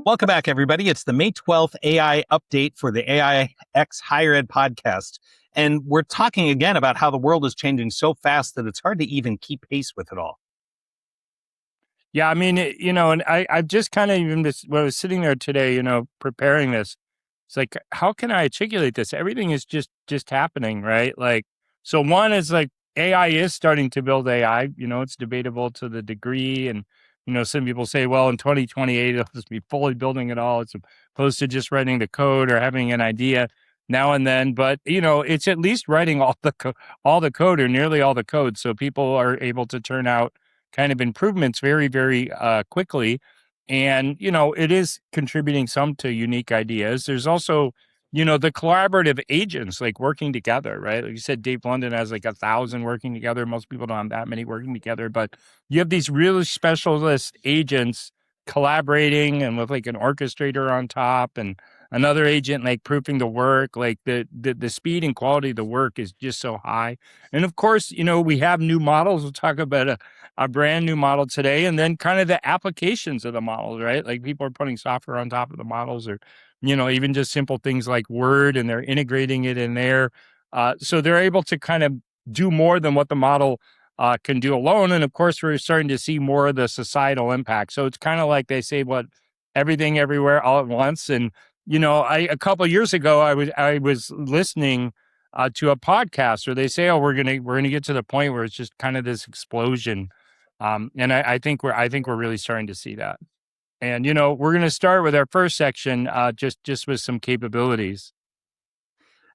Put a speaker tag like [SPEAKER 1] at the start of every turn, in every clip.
[SPEAKER 1] Welcome back, everybody. It's the May 12th AI update for the AIX Higher Ed podcast. And we're talking again about how the world is changing so fast that it's hard to even keep pace with it all.
[SPEAKER 2] Yeah, I mean, and I've just kind of even when I was sitting there today, preparing this, it's like, how can I articulate this? Everything is just happening, right? Like, so one is like AI is starting to build AI. It's debatable to the degree, and some people say, well, in 2028 it'll just be fully building it all, as opposed to just writing the code or having an idea now and then. But it's at least writing all the code or nearly all the code, so people are able to turn out kind of improvements very, very quickly. And, it is contributing some to unique ideas. There's also, the collaborative agents like working together, right? Like you said, Dave London has like 1,000 working together. Most people don't have that many working together, but you have these really specialist agents collaborating and with like an orchestrator on top and another agent like proofing the work. Like the speed and quality of the work is just so high. And of course, we have new models. We'll talk about a brand new model today, and then kind of the applications of the models, right? Like people are putting software on top of the models, or even just simple things like Word, and they're integrating it in there. So they're able to kind of do more than what the model can do alone. And of course, we're starting to see more of the societal impact. So it's kind of like they say, what, everything everywhere all at once. And a couple of years ago, I was listening to a podcast where they say, "Oh, we're gonna get to the point where it's just kind of this explosion," and I think we're really starting to see that. And we're going to start with our first section, just with some capabilities.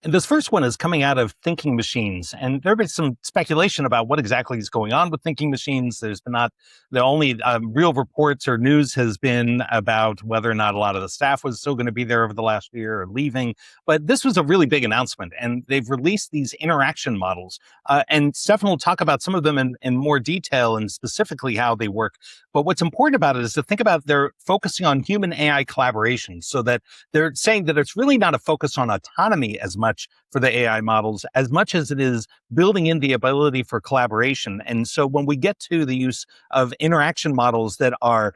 [SPEAKER 1] And this first one is coming out of thinking machines. And there has been some speculation about what exactly is going on with thinking machines. There's been not the only real reports or news has been about whether or not a lot of the staff was still going to be there over the last year or leaving. But this was a really big announcement. And they've released these interaction models. And Stefan will talk about some of them in more detail and specifically how they work. But what's important about it is to think about they're focusing on human AI collaboration, so that they're saying that it's really not a focus on autonomy as much for the AI models, as much as it is building in the ability for collaboration. And so when we get to the use of interaction models that are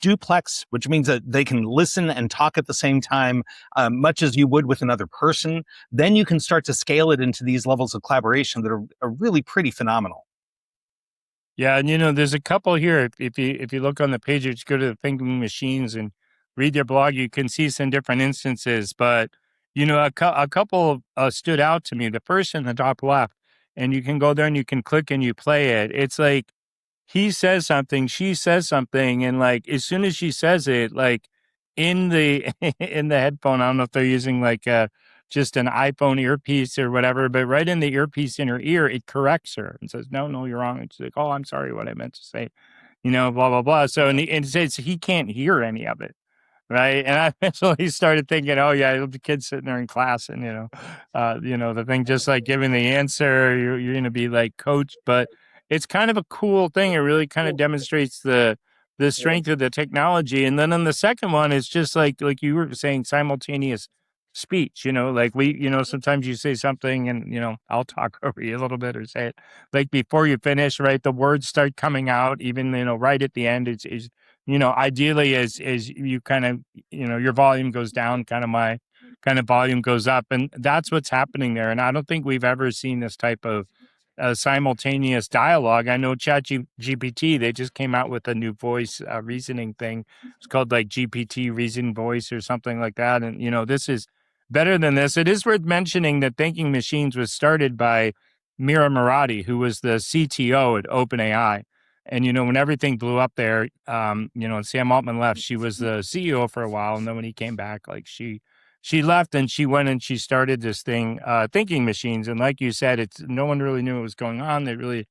[SPEAKER 1] duplex, which means that they can listen and talk at the same time, much as you would with another person, then you can start to scale it into these levels of collaboration that are really pretty phenomenal.
[SPEAKER 2] Yeah, and there's a couple here. If you look on the page, you just go to the thinking machines and read their blog, you can see some different instances. But a couple stood out to me. The first in the top left, and you can go there and you can click and you play it. It's like he says something, she says something, and like as soon as she says it, like in the in the headphone, I don't know if they're using like just an iPhone earpiece or whatever, but right in the earpiece in her ear, it corrects her and says, "No, you're wrong." And she's like, "Oh, I'm sorry, what I meant to say," blah blah blah. So and it says he can't hear any of it. Right. And I eventually started thinking, oh yeah, the kid's sitting there in class and, the thing just like giving the answer, you're going to be like coached, but it's kind of a cool thing. It really kind of demonstrates the strength of the technology. And then on the second one, it's just like you were saying, simultaneous speech, like sometimes you say something and, I'll talk over you a little bit or say it like before you finish, right? The words start coming out even, right at the end. It's ideally as you kind of, your volume goes down, kind of my kind of volume goes up. And that's what's happening there. And I don't think we've ever seen this type of simultaneous dialogue. I know GPT, they just came out with a new voice reasoning thing. It's called like GPT Reason Voice or something like that. And, this is better than this. It is worth mentioning that Thinking Machines was started by Mira Murati, who was the CTO at OpenAI. And, when everything blew up there, and Sam Altman left, she was the CEO for a while. And then when he came back, like she left and she went and she started this thing, Thinking Machines. And like you said, no one really knew what was going on. They really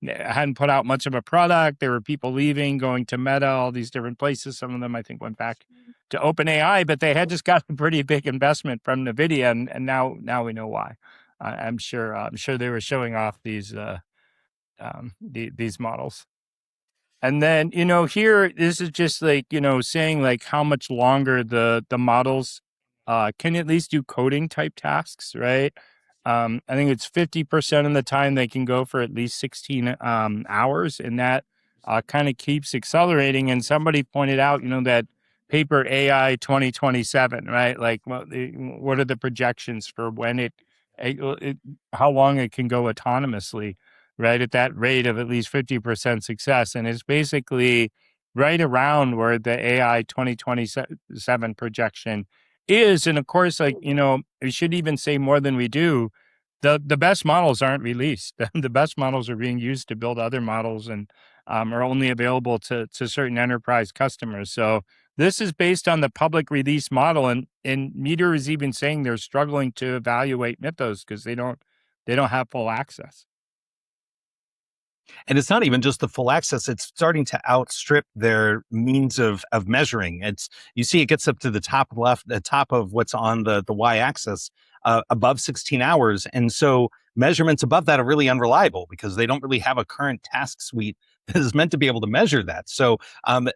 [SPEAKER 2] hadn't put out much of a product. There were people leaving, going to Meta, all these different places. Some of them, I think, went back to OpenAI, but they had just got a pretty big investment from NVIDIA. And now we know why. I'm sure they were showing off these models. And then, here, this is just like, saying like how much longer the models can at least do coding type tasks, right? I think it's 50% of the time they can go for at least 16 hours. And that kind of keeps accelerating. And somebody pointed out, that paper AI 2027, right? Like, what are the projections for when how long it can go autonomously, right? At that rate of at least 50% success. And it's basically right around where the AI 2027 projection is. And of course, like, we should even say more than we do. The best models aren't released. The best models are being used to build other models and are only available to certain enterprise customers. So this is based on the public release model, and METR is even saying they're struggling to evaluate Mythos because they don't have full access.
[SPEAKER 1] And it's not even just the full access, it's starting to outstrip their means of measuring. You see it gets up to the top left, the top of what's on the y-axis, above 16 hours. And so measurements above that are really unreliable because they don't really have a current task suite that is meant to be able to measure that. So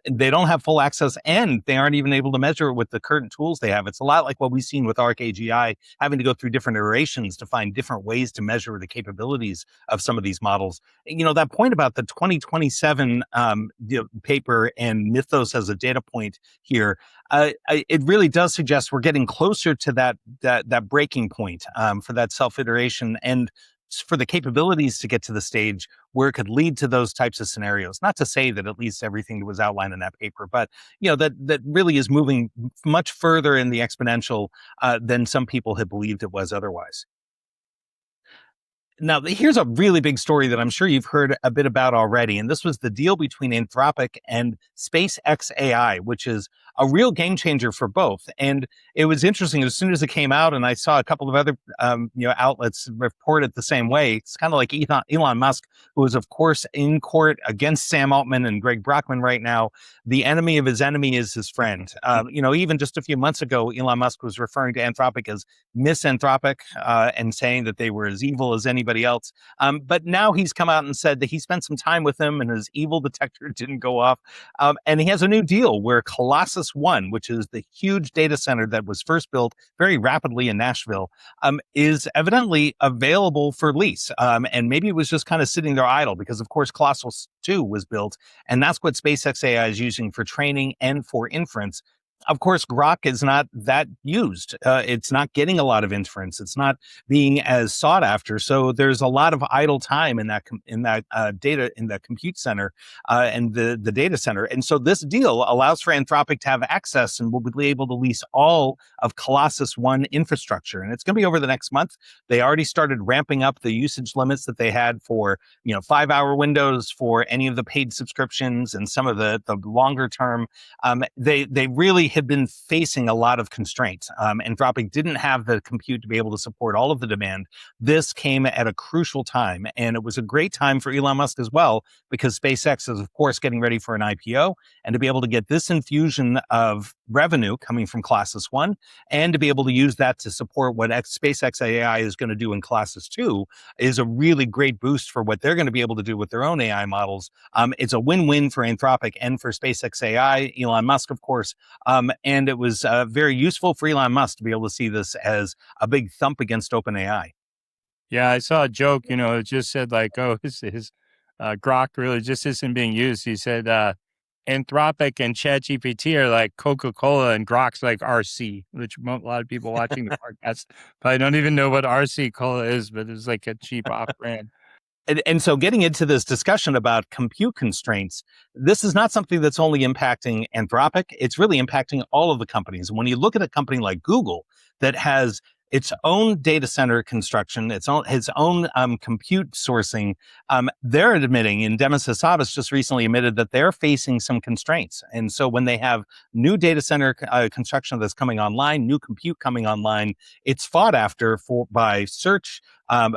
[SPEAKER 1] they don't have full access, and they aren't even able to measure it with the current tools they have. It's a lot like what we've seen with Arc AGI, having to go through different iterations to find different ways to measure the capabilities of some of these models. That point about the 2027 paper and Mythos as a data point here, it really does suggest we're getting closer to that breaking point for that self-iteration and for the capabilities to get to the stage where it could lead to those types of scenarios. Not to say that at least everything that was outlined in that paper, but that really is moving much further in the exponential than some people had believed it was otherwise. Now, here's a really big story that I'm sure you've heard a bit about already. And this was the deal between Anthropic and SpaceX AI, which is a real game changer for both. And it was interesting as soon as it came out, and I saw a couple of other outlets report it the same way. It's kind of like Elon Musk, who is, of course, in court against Sam Altman and Greg Brockman right now. The enemy of his enemy is his friend. Even just a few months ago, Elon Musk was referring to Anthropic as misanthropic and saying that they were as evil as anybody else. But now he's come out and said that he spent some time with them and his evil detector didn't go off. And he has a new deal where Colossus 1, which is the huge data center that was first built very rapidly in Nashville, is evidently available for lease. And maybe it was just kind of sitting there idle because, of course, Colossus 2 was built. And that's what SpaceX AI is using for training and for inference. Of course, Grok is not that used. It's not getting a lot of inference. It's not being as sought after. So there's a lot of idle time in that data in the compute center and the data center. And so this deal allows for Anthropic to have access, and we'll be able to lease all of Colossus 1 infrastructure. And it's going to be over the next month. They already started ramping up the usage limits that they had for 5-hour windows for any of the paid subscriptions and some of the longer term. They really had been facing a lot of constraints. Anthropic didn't have the compute to be able to support all of the demand. This came at a crucial time, and it was a great time for Elon Musk as well, because SpaceX is, of course, getting ready for an IPO, and to be able to get this infusion of revenue coming from Colossus 1, and to be able to use that to support what SpaceX AI is going to do in Colossus 2 is a really great boost for what they're going to be able to do with their own AI models. It's a win-win for Anthropic and for SpaceX AI, Elon Musk, of course. And it was very useful for Elon Musk to be able to see this as a big thump against OpenAI.
[SPEAKER 2] Yeah, I saw a joke, it just said like, oh, his Grok really just isn't being used. He said Anthropic and ChatGPT are like Coca-Cola and Grok's like RC, which a lot of people watching the podcast probably don't even know what RC Cola is, but it's like a cheap off-brand.
[SPEAKER 1] And so getting into this discussion about compute constraints, this is not something that's only impacting Anthropic. It's really impacting all of the companies. When you look at a company like Google that has its own data center construction, its own compute sourcing, they're admitting, and Demis Hassabis just recently admitted that they're facing some constraints. And so when they have new data center construction that's coming online, new compute coming online, it's fought after by search,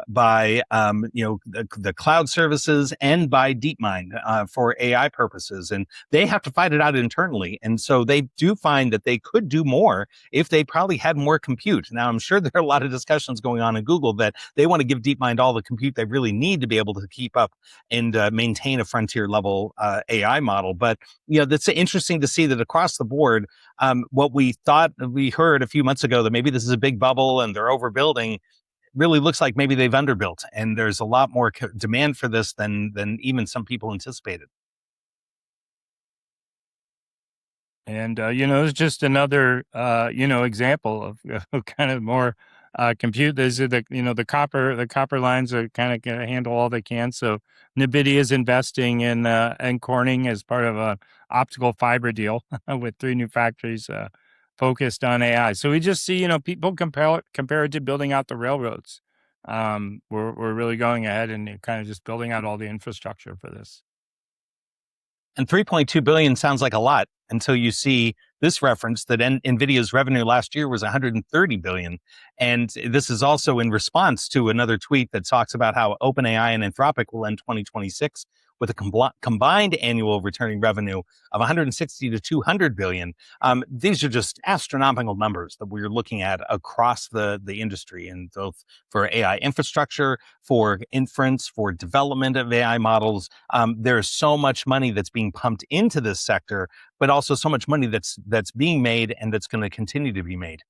[SPEAKER 1] by the cloud services, and by DeepMind for AI purposes, and they have to fight it out internally. And so they do find that they could do more if they probably had more compute. Now, I'm sure there are a lot of discussions going on in Google that they want to give DeepMind all the compute they really need to be able to keep up and maintain a frontier level AI model. But that's interesting to see that across the board, what we thought we heard a few months ago that maybe this is a big bubble and they're overbuilding, really looks like maybe they've underbuilt, and there's a lot more demand for this than even some people anticipated.
[SPEAKER 2] And it's just another example of kind of more compute. These are the copper lines are kind of going to handle all they can. So NVIDIA is investing in Corning as part of a optical fiber deal with 3 new factories focused on AI. So we just see people compare it to building out the railroads. We're really going ahead and kind of just building out all the infrastructure for this.
[SPEAKER 1] And 3.2 billion sounds like a lot until you see this reference that Nvidia's revenue last year was 130 billion. And this is also in response to another tweet that talks about how OpenAI and Anthropic will end 2026 with a combined annual returning revenue of 160 to 200 billion. These are just astronomical numbers that we're looking at across the industry, and both for AI infrastructure, for inference, for development of AI models. There's so much money that's being pumped into this sector, but also so much money that's being made and that's going to continue to be made.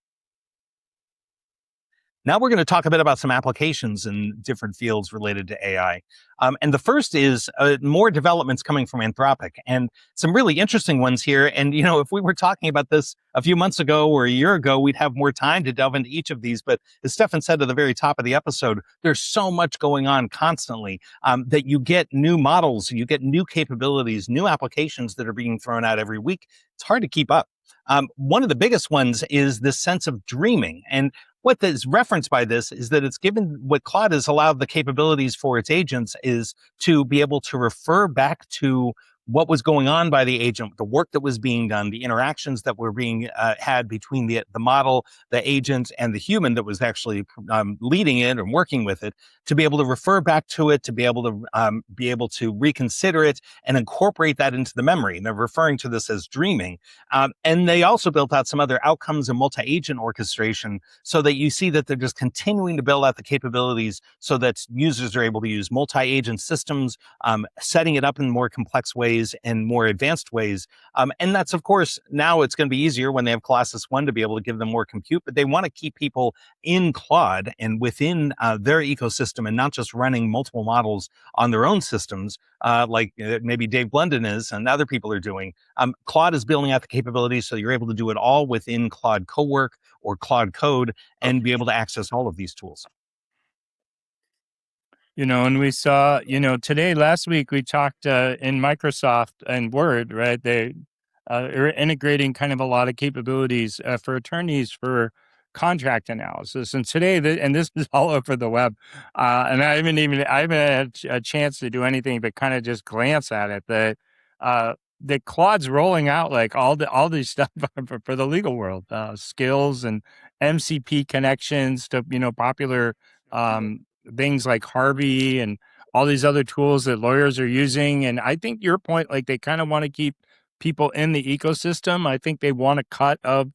[SPEAKER 1] Now we're going to talk a bit about some applications in different fields related to AI. And the first is more developments coming from Anthropic, and some really interesting ones here. And, if we were talking about this a few months ago or a year ago, we'd have more time to delve into each of these. But as Stefan said at the very top of the episode, there's so much going on constantly that you get new models, you get new capabilities, new applications that are being thrown out every week. It's hard to keep up. One of the biggest ones is this sense of dreaming. And what is referenced by this is that it's given what Claude has allowed the capabilities for its agents is to be able to refer back to what was going on by the agent, the work that was being done, the interactions that were being had between the model, the agent, and the human that was actually leading it and working with it, to be able to refer back to it, to be able to reconsider it and incorporate that into the memory. And they're referring to this as dreaming. And they also built out some other outcomes and multi-agent orchestration, so that you see that they're just continuing to build out the capabilities so that users are able to use multi-agent systems, setting it up in more complex ways and more advanced ways. And that's, of course, now it's going to be easier when they have Colossus 1 to be able to give them more compute, but they want to keep people in Claude and within their ecosystem and not just running multiple models on their own systems, like maybe Dave Blunden is and other people are doing. Claude is building out the capabilities so you're able to do it all within Claude Cowork or Claude Code and be able to access all of these tools.
[SPEAKER 2] And we saw, last week we talked in Microsoft and Word, right? They are integrating kind of a lot of capabilities for attorneys for contract analysis. And today, and this is all over the web, and I haven't had a chance to do anything but kind of just glance at it. That Claude's rolling out like all these stuff for the legal world, skills and MCP connections to popular things like Harvey and all these other tools that lawyers are using. And I think your point, like they kind of want to keep people in the ecosystem. I think they want a cut of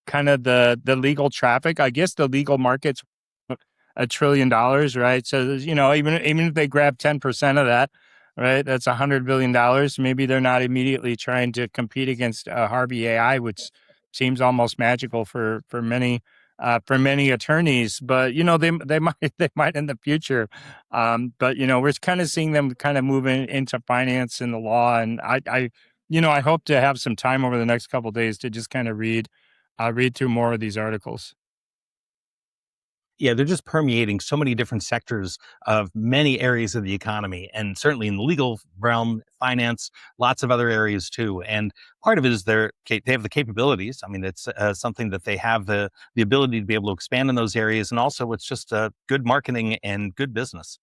[SPEAKER 2] kind of the legal traffic. I guess the legal market's $1 trillion, right? So even if they grab 10% of that, right, that's $100 billion. Maybe they're not immediately trying to compete against Harvey AI, which seems almost magical for many attorneys, but they might in the future. But we're kind of seeing them kind of moving into finance and the law, and I hope to have some time over the next couple of days to just kind of read through more of these articles.
[SPEAKER 1] Yeah, they're just permeating so many different sectors of many areas of the economy, and certainly in the legal realm, finance, lots of other areas too. And part of it is they have the capabilities. I mean, it's something that they have the ability to be able to expand in those areas, and also it's just good marketing and good business.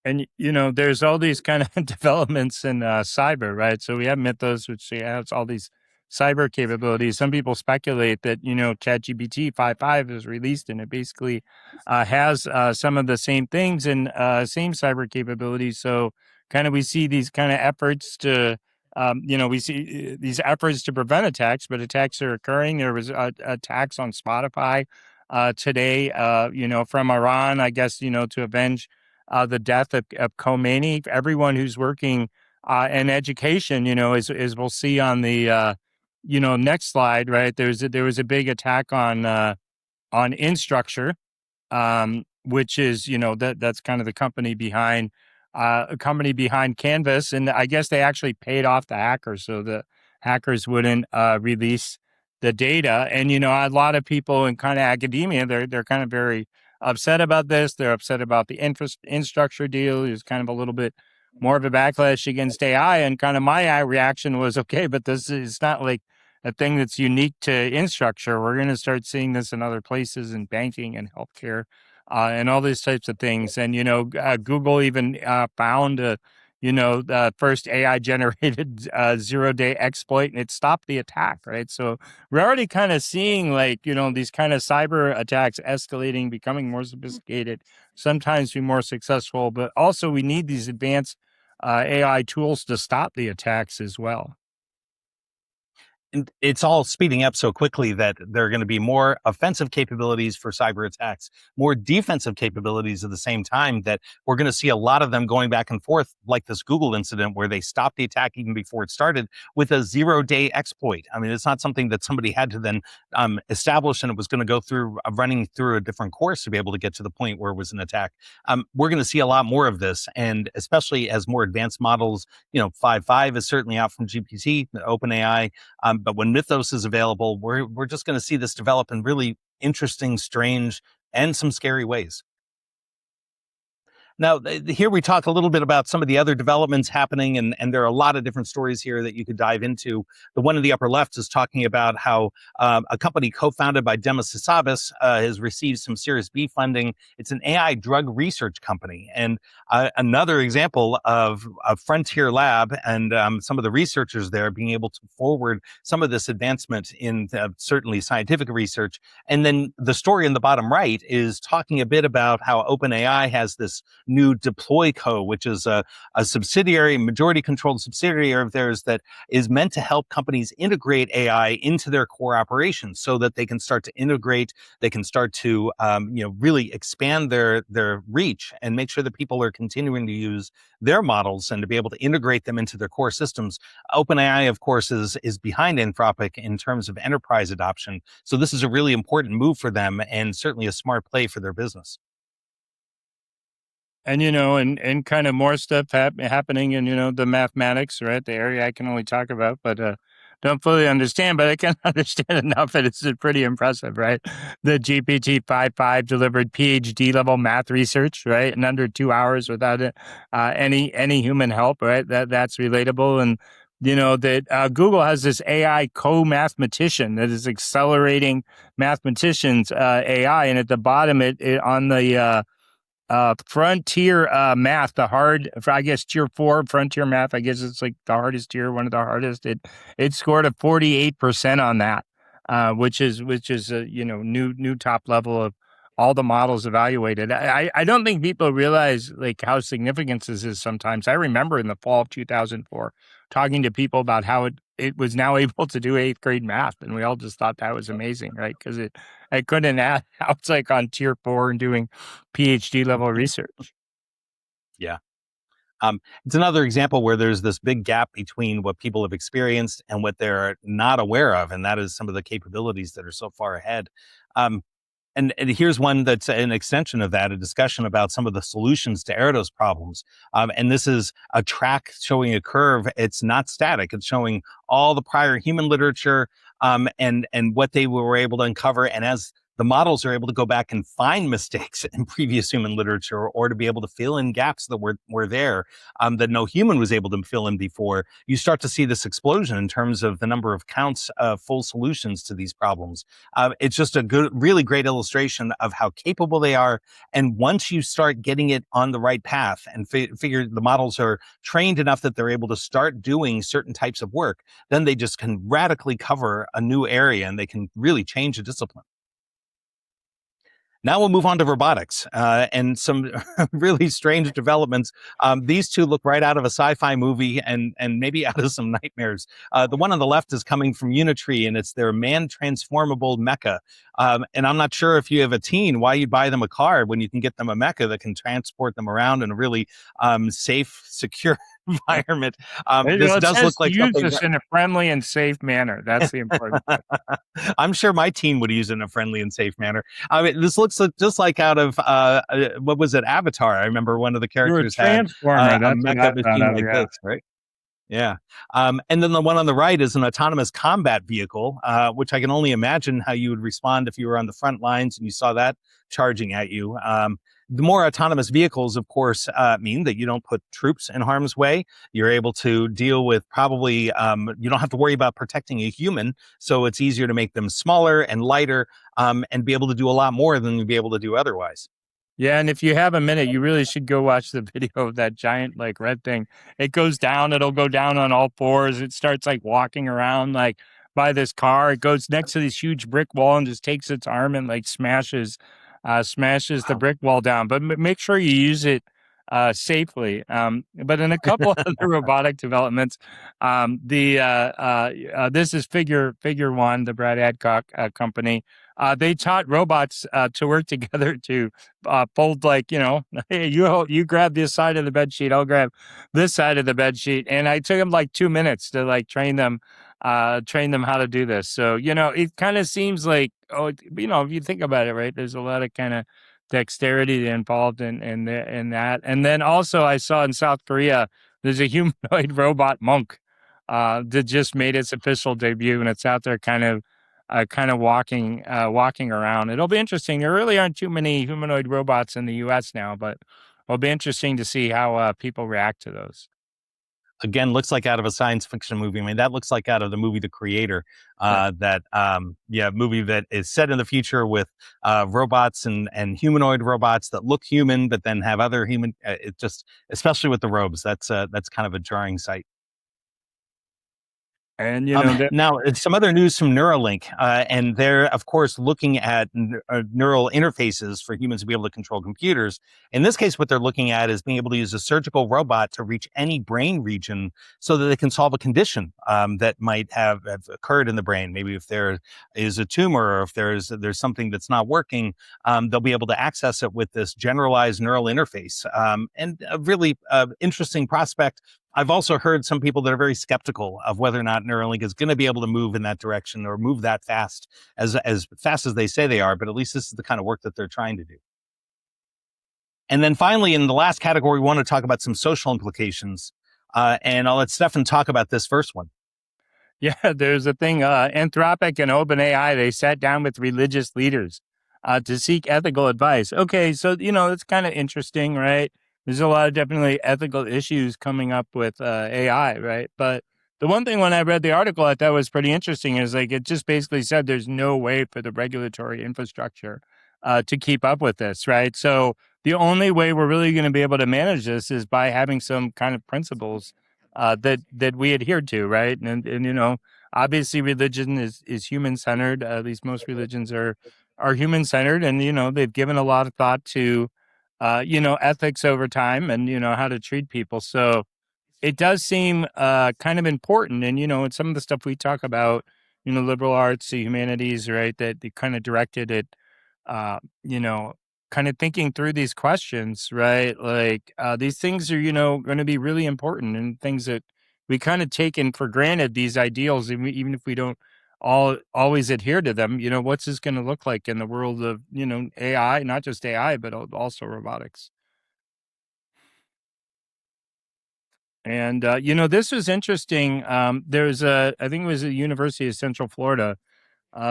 [SPEAKER 2] And there's all these kind of developments in cyber, right? So we have Mythos, which has all these cyber capabilities. Some people speculate that ChatGPT 5.5 is released and it basically has some of the same things and same cyber capabilities. So kind of we see these kind of efforts to we see these efforts to prevent attacks, but attacks are occurring. There was attacks on Spotify today, from Iran, I guess, to avenge the death of Khomeini. Everyone who's working in education, as we'll see on the next slide, right? There was a big attack on Instructure, which is that's kind of the company behind Canvas, and I guess they actually paid off the hackers. So hackers wouldn't release the data. And a lot of people in kind of academia, they're kind of very upset about this. They're upset about the Instructure deal. There's kind of a little bit more of a backlash against AI. And kind of my reaction was, okay, but this is not like a thing that's unique to Instructure. We're going to start seeing this in other places in banking and healthcare and all these types of things. And, Google even found the first AI generated 0-day exploit, and it stopped the attack, right? So we're already kind of seeing these kind of cyber attacks escalating, becoming more sophisticated, sometimes be more successful, but also we need these advanced AI tools to stop the attacks as well.
[SPEAKER 1] And it's all speeding up so quickly that there are going to be more offensive capabilities for cyber attacks, more defensive capabilities at the same time, that we're going to see a lot of them going back and forth, like this Google incident where they stopped the attack even before it started with a 0-day exploit. I mean, it's not something that somebody had to then establish, and it was going to go through running through a different course to be able to get to the point where it was an attack. We're going to see a lot more of this, and especially as more advanced models, 5.5 is certainly out from GPT, OpenAI. But when Mythos is available, we're just going to see this develop in really interesting, strange, and some scary ways. Now, here we talk a little bit about some of the other developments happening, and there are a lot of different stories here that you could dive into. The one in the upper left is talking about how a company co-founded by Demis Hassabis has received some Series B funding. It's an AI drug research company, and another example of a frontier lab and some of the researchers there being able to forward some of this advancement in certainly scientific research. And then the story in the bottom right is talking a bit about how OpenAI has this new Deploy Co, which is a subsidiary, majority-controlled subsidiary of theirs that is meant to help companies integrate AI into their core operations so that they can start to integrate, they can start to really expand their reach and make sure that people are continuing to use their models and to be able to integrate them into their core systems. OpenAI, of course, is behind Anthropic in terms of enterprise adoption. So this is a really important move for them and certainly a smart play for their business.
[SPEAKER 2] And, and kind of more stuff happening in, the mathematics, right? The area I can only talk about, but don't fully understand, but I can understand enough that it's pretty impressive, right? The GPT-5.5 delivered PhD level math research, right? In under 2 hours without any human help, right? That's relatable. And, that Google has this AI co-mathematician that is accelerating mathematicians' AI. And at the bottom, it on the frontier math, the hard, I guess tier 4 frontier math, I guess it's like the hardest tier, one of the hardest. It scored a 48% on that, which is new top level of all the models evaluated. I don't think people realize like how significant this is sometimes. I remember in the fall of 2004 talking to people about how it was now able to do 8th grade math, and we all just thought that was amazing, right? Because I couldn't add. I was like on tier 4 and doing PhD level research.
[SPEAKER 1] Yeah. It's another example where there's this big gap between what people have experienced and what they're not aware of, and that is some of the capabilities that are so far ahead. And here's one that's an extension of that, a discussion about some of the solutions to Erdos problems. And this is a track showing a curve. It's not static. It's showing all the prior human literature and what they were able to uncover. And as the models are able to go back and find mistakes in previous human literature, or to be able to fill in gaps that were there that no human was able to fill in before, you start to see this explosion in terms of the number of counts of full solutions to these problems. It's just a really great illustration of how capable they are. And once you start getting it on the right path and figure the models are trained enough that they're able to start doing certain types of work, then they just can radically cover a new area and they can really change a discipline. Now we'll move on to robotics and some really strange developments. These two look right out of a sci-fi movie and maybe out of some nightmares. The one on the left is coming from Unitree, and it's their man-transformable mecha. And I'm not sure if you have a teen, why you'd buy them a car when you can get them a mecha that can transport them around in a really safe, secure environment. This does look like
[SPEAKER 2] use this in a friendly and safe manner. That's the important part.
[SPEAKER 1] I'm sure my teen would use it in a friendly and safe manner. I mean, this looks just like out of what was it, Avatar? I remember one of the characters had a mecha machine like this, right? Yeah. And then the one on the right is an autonomous combat vehicle, which I can only imagine how you would respond if you were on the front lines and you saw that charging at you. The more autonomous vehicles, of course, mean that you don't put troops in harm's way. You're able to deal with probably, you don't have to worry about protecting a human. So it's easier to make them smaller and lighter, and be able to do a lot more than you'd be able to do otherwise.
[SPEAKER 2] Yeah, and if you have a minute, you really should go watch the video of that giant like red thing. It goes down, it'll go down on all fours. It starts like walking around like by this car. It goes next to this huge brick wall and just takes its arm and like smashes the
[SPEAKER 1] Wow.
[SPEAKER 2] brick wall down. But make sure you use it safely. But in a couple other robotic developments, this is figure one, the Brad Adcock company. They taught robots to work together to fold, like, hey, you grab this side of the bed sheet, I'll grab this side of the bed sheet, and I took them like 2 minutes to like train them how to do this. So it kind of seems like, if you think about it, right, there's a lot of kind of dexterity involved in that. And then also I saw in South Korea there's a humanoid robot monk that just made its official debut, and it's out there kind of walking around. It'll be interesting. There really aren't too many humanoid robots in the U.S. now, but it'll be interesting to see how people react to those.
[SPEAKER 1] Again, looks like out of a science fiction movie. I mean, that looks like out of the movie The Creator.
[SPEAKER 2] Yeah.
[SPEAKER 1] That yeah, movie that is set in the future with robots and humanoid robots that look human but then have other human. It just, especially with the robes, that's kind of a jarring sight.
[SPEAKER 2] And that.
[SPEAKER 1] Now, some other news from Neuralink, and they're, of course, looking at neural interfaces for humans to be able to control computers. In this case, what they're looking at is being able to use a surgical robot to reach any brain region so that they can solve a condition that might have occurred in the brain. Maybe if there is a tumor or if there's something that's not working, they'll be able to access it with this generalized neural interface. And a really interesting prospect. I've also heard some people that are very skeptical of whether or not Neuralink is going to be able to move in that direction or move that fast as fast as they say they are. But at least this is the kind of work that they're trying to do. And then finally, in the last category, we want to talk about some social implications. And I'll let Stefan talk about this first one.
[SPEAKER 2] Yeah, there's a thing, Anthropic and OpenAI, they sat down with religious leaders to seek ethical advice. Okay, so, it's kind of interesting, right? There's a lot of definitely ethical issues coming up with AI, right? But the one thing when I read the article I thought was pretty interesting is like it just basically said there's no way for the regulatory infrastructure to keep up with this, right? So the only way we're really going to be able to manage this is by having some kind of principles that we adhere to, right? And obviously religion is human centered. At least most religions are human centered, and they've given a lot of thought to ethics over time, and how to treat people. So it does seem kind of important, and and some of the stuff we talk about, liberal arts, the humanities, right? That they kind of directed at uh, you know, kind of thinking through these questions, right? Like these things are, going to be really important and things that we kind of taken for granted, these ideals, and even if we don't always adhere to them, what's this going to look like in the world of, AI, not just AI, but also robotics. And, this was interesting. There's I think it was a University of Central Florida.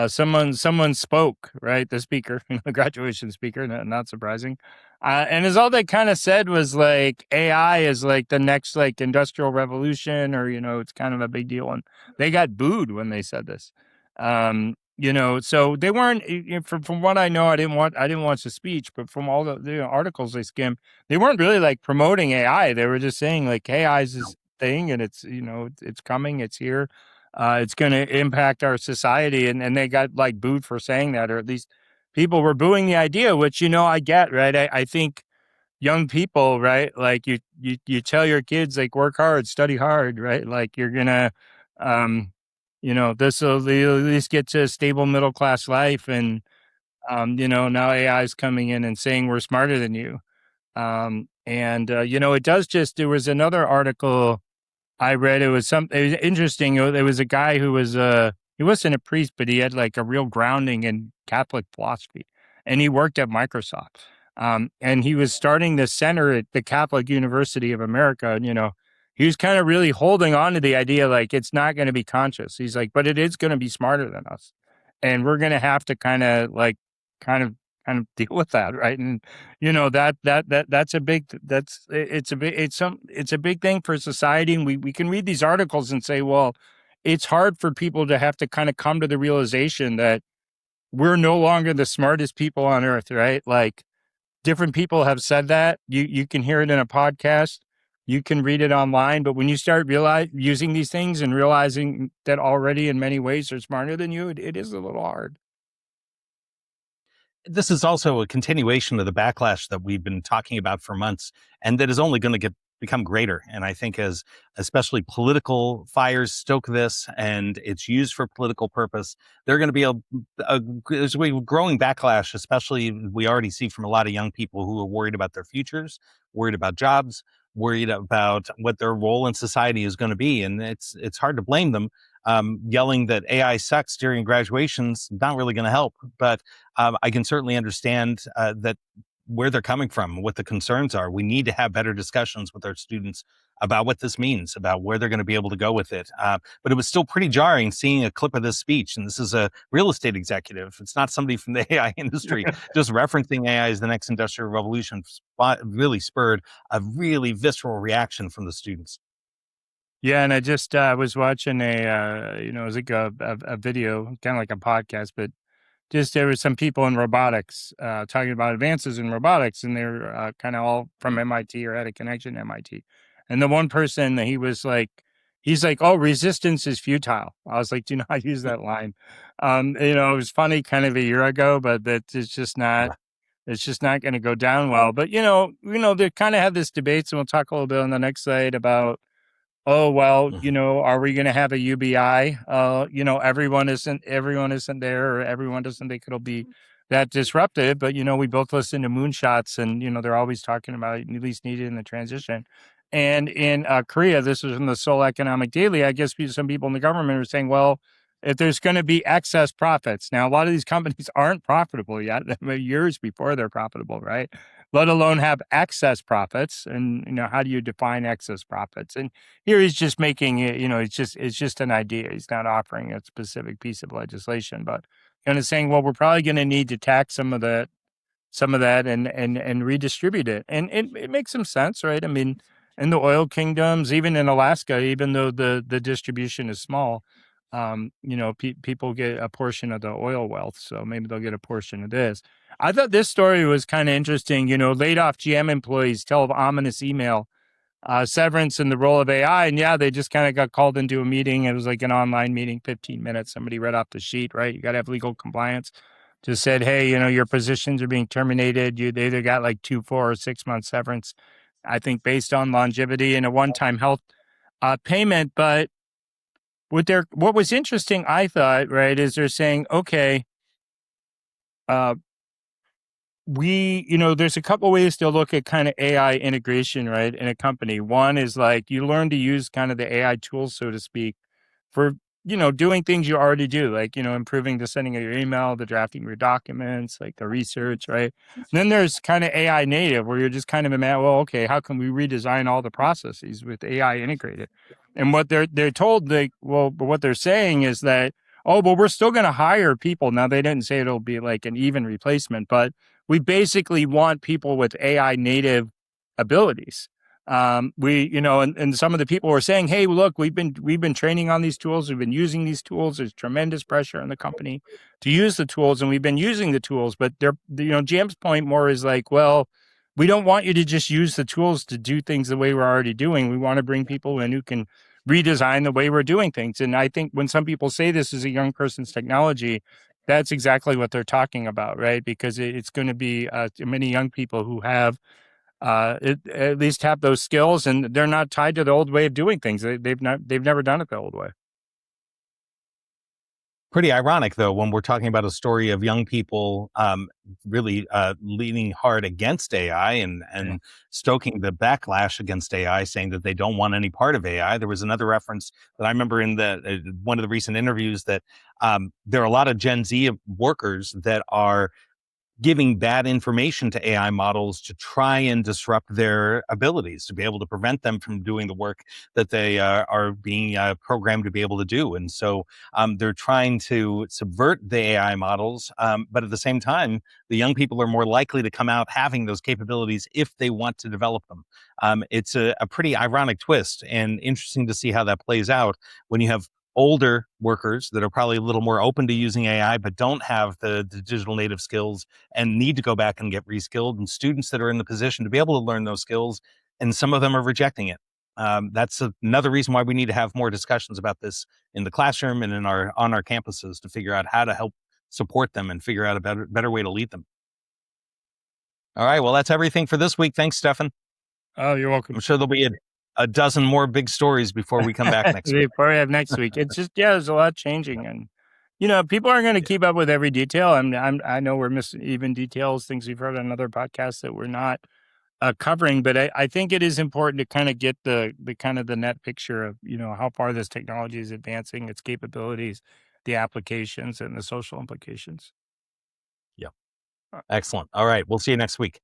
[SPEAKER 2] Someone spoke, right? The speaker, the graduation speaker, not surprising. And as all they kind of said was like AI is like the next like industrial revolution, or it's kind of a big deal. And they got booed when they said this. So they weren't. From what I know, I didn't watch the speech, but from all the articles I skimmed, they weren't really like promoting AI. They were just saying like AI is this thing, and it's it's coming, it's here, it's going to impact our society, and they got like booed for saying that, or at least people were booing the idea, which I get, right? I think young people, right, like you tell your kids like work hard, study hard, right? Like you're gonna, um, this will at least get to a stable middle class life, and now AI is coming in and saying we're smarter than you, and it does just. There was another article I read. It was interesting. There was a guy who was he wasn't a priest, but he had like a real grounding in Catholic philosophy, and he worked at Microsoft. And he was starting the center at the Catholic University of America. And, he was kind of really holding on to the idea like it's not going to be conscious. He's like, but it is going to be smarter than us, and we're going to have to kind of kind of deal with that, right? And that's a big it's a big thing for society. And we can read these articles and say, well, it's hard for people to have to kind of come to the realization that we're no longer the smartest people on earth, right? Like different people have said that. You can hear it in a podcast, you can read it online, but when you start using these things and realizing that already in many ways they're smarter than you, it is a little hard.
[SPEAKER 1] This is also a continuation of the backlash that we've been talking about for months, and that is only going to become greater. And I think as especially political fires stoke this and it's used for political purpose, they're going to be there's a growing backlash, especially we already see from a lot of young people who are worried about their futures, worried about jobs, worried about what their role in society is going to be. And it's hard to blame them. Yelling that AI sucks during graduation's not really going to help, but I can certainly understand that where they're coming from, what the concerns are. We need to have better discussions with our students about what this means, about where they're going to be able to go with it. But it was still pretty jarring seeing a clip of this speech. And this is a real estate executive. It's not somebody from the AI industry, just referencing AI as the next industrial revolution really spurred a really visceral reaction from the students.
[SPEAKER 2] Yeah, and I just was watching it was like a video, kind of like a podcast, but just there was some people in robotics talking about advances in robotics, and they're kind of all from MIT or had a connection to MIT. And the one person, he's like, "Oh, resistance is futile." I was like, "Do not use that line." It was funny kind of a year ago, but that it's just not. It's just not going to go down well. But they kind of have this debate, and we'll talk a little bit on the next slide about, oh, well, are we going to have a UBI? Everyone isn't there, or everyone doesn't think it'll be that disruptive. But, we both listen to moonshots, and, they're always talking about at least needed in the transition. And in Korea, this was in the Seoul Economic Daily. I guess some people in the government are saying, well, if there's going to be excess profits. Now, a lot of these companies aren't profitable yet, years before they're profitable, right? Let alone have excess profits. And, how do you define excess profits? And here he's just making it, it's just an idea. He's not offering a specific piece of legislation, but kind of saying, well, we're probably going to need to tax some of that and redistribute it. And it makes some sense, right? I mean, in the oil kingdoms, even in Alaska, even though the distribution is small, people get a portion of the oil wealth. So maybe they'll get a portion of this. I thought this story was kind of interesting. Laid off GM employees tell of ominous email, severance in the role of AI. And yeah, they just kind of got called into a meeting. It was like an online meeting, 15 minutes. Somebody read off the sheet, right? You got to have legal compliance. Just said, hey, your positions are being terminated. They either got like 2, 4, or 6 month severance, I think, based on longevity and a one-time health payment. But what was interesting, I thought, right, is they're saying, okay, there's a couple ways to look at kind of AI integration, right, in a company. One is like you learn to use kind of the AI tools, so to speak, for doing things you already do, like improving the sending of your email, the drafting of your documents, like the research, right? And then there's kind of AI native, where you're just kind of well, okay, how can we redesign all the processes with AI integrated? And what they're told, but what they're saying is that, oh, well, we're still going to hire people. Now, they didn't say it'll be like an even replacement, but we basically want people with AI native abilities. And some of the people were saying, hey, look, we've been training on these tools. We've been using these tools. There's tremendous pressure on the company to use the tools, and we've been using the tools. But GM's point more is like, well, we don't want you to just use the tools to do things the way we're already doing. We want to bring people in who can redesign the way we're doing things. And I think when some people say this is a young person's technology, that's exactly what they're talking about, right? Because it's going to be many young people who have at least have those skills, and they're not tied to the old way of doing things. They've never done it the old way.
[SPEAKER 1] Pretty ironic, though, when we're talking about a story of young people really leaning hard against AI and stoking the backlash against AI, saying that they don't want any part of AI. There was another reference that I remember in one of the recent interviews that there are a lot of Gen Z workers that are giving bad information to AI models to try and disrupt their abilities, to be able to prevent them from doing the work that they are being programmed to be able to do. And so they're trying to subvert the AI models, but at the same time, the young people are more likely to come out having those capabilities if they want to develop them. It's a pretty ironic twist, and interesting to see how that plays out when you have older workers that are probably a little more open to using AI, but don't have the digital native skills and need to go back and get reskilled, and students that are in the position to be able to learn those skills, and some of them are rejecting it. That's another reason why we need to have more discussions about this in the classroom and on our campuses to figure out how to help support them and figure out a better way to lead them. All right, well, that's everything for this week. Thanks, Stefan.
[SPEAKER 2] Oh, you're welcome.
[SPEAKER 1] I'm sure there'll be a dozen more big stories before we come back next week.
[SPEAKER 2] Before we have next week. It's just, there's a lot changing, and people aren't going to keep up with every detail. I know we're missing even details, things we've heard on other podcasts that we're not covering, but I think it is important to kind of get the kind of the net picture of how far this technology is advancing, its capabilities, the applications, and the social implications.
[SPEAKER 1] Yeah, excellent. All right, we'll see you next week.